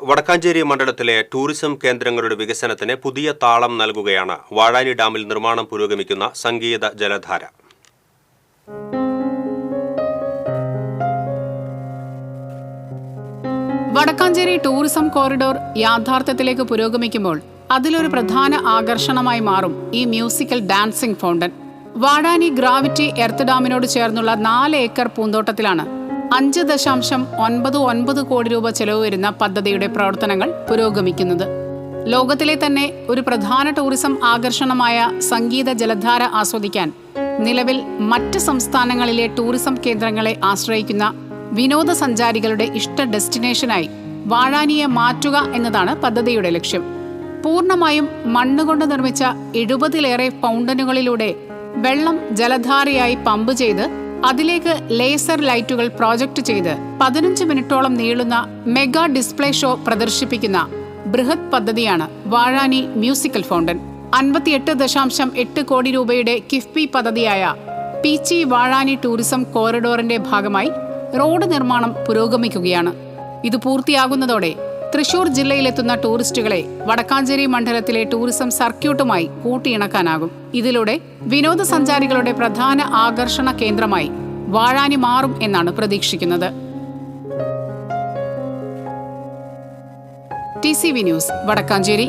വടക്കാഞ്ചേരി മണ്ഡലത്തിലെ ടൂറിസം കേന്ദ്രങ്ങളുടെ വികസനത്തിന് പുതിയ താളം നൽകുകയാണ് വാഴാനി ഡാമിൽ നിർമ്മാണം പുരോഗമിക്കുന്ന സംഗീത ജലധാര. വടക്കാഞ്ചേരി ടൂറിസം കോറിഡോർ യാഥാർത്ഥ്യത്തിലേക്ക് പുരോഗമിക്കുമ്പോൾ അതിലൊരു പ്രധാന ആകർഷണമായി മാറും ഈ musical dancing fountain. Vazhani gravity earth ഡാമിനോട് ചേർന്നുള്ള 4 ഏക്കർ പൂന്തോട്ടത്തിലാണ് 5.99 കോടി രൂപ ചെലവ് വരുന്ന പദ്ധതിയുടെ പ്രവർത്തനങ്ങൾ പുരോഗമിക്കുന്നത്. ലോകത്തിലെ തന്നെ ഒരു പ്രധാന ടൂറിസം ആകർഷണമായ സംഗീത ജലധാര ആസ്വദിക്കാൻ നിലവിൽ മറ്റ് സംസ്ഥാനങ്ങളിലെ ടൂറിസം കേന്ദ്രങ്ങളെ ആശ്രയിക്കുന്ന വിനോദസഞ്ചാരികളുടെ ഇഷ്ട ഡെസ്റ്റിനേഷനായി വാഴാനിയെ മാറ്റുക എന്നതാണ് പദ്ധതിയുടെ ലക്ഷ്യം. പൂർണ്ണമായും മണ്ണുകൊണ്ട് നിർമ്മിച്ച 70-ലേറെ ഫൗണ്ടനുകളിലൂടെ വെള്ളം ജലധാരയായി പമ്പ് ചെയ്ത് അതിലേക്ക് ലേസർ ലൈറ്റുകൾ പ്രോജക്റ്റ് ചെയ്ത് 15 മിനിറ്റോളം നീളുന്ന മെഗാ ഡിസ്പ്ലേ ഷോ പ്രദർശിപ്പിക്കുന്ന ബൃഹത് പദ്ധതിയാണ് വാഴാനി മ്യൂസിക്കൽ ഫൗണ്ടൻ. 58.8 കോടി രൂപയുടെ കിഫ്ബി പദ്ധതിയായ പീച്ചി വാഴാനി ടൂറിസം കോറിഡോറിന്റെ ഭാഗമായി റോഡ് നിർമ്മാണം പുരോഗമിക്കുകയാണ്. ഇത് പൂർത്തിയാകുന്നതോടെ തൃശൂർ ജില്ലയിലെത്തുന്ന ടൂറിസ്റ്റുകളെ വടക്കാഞ്ചേരി മണ്ഡലത്തിലെ ടൂറിസം സർക്യൂട്ടുമായി കൂട്ടിയിണക്കാനാകും. ഇതിലൂടെ വിനോദസഞ്ചാരികളുടെ പ്രധാന ആകർഷണ കേന്ദ്രമായി വാഴാനി മാറും എന്നാണ് പ്രതീക്ഷിക്കുന്നത്. TCV news, Vadakkanchery.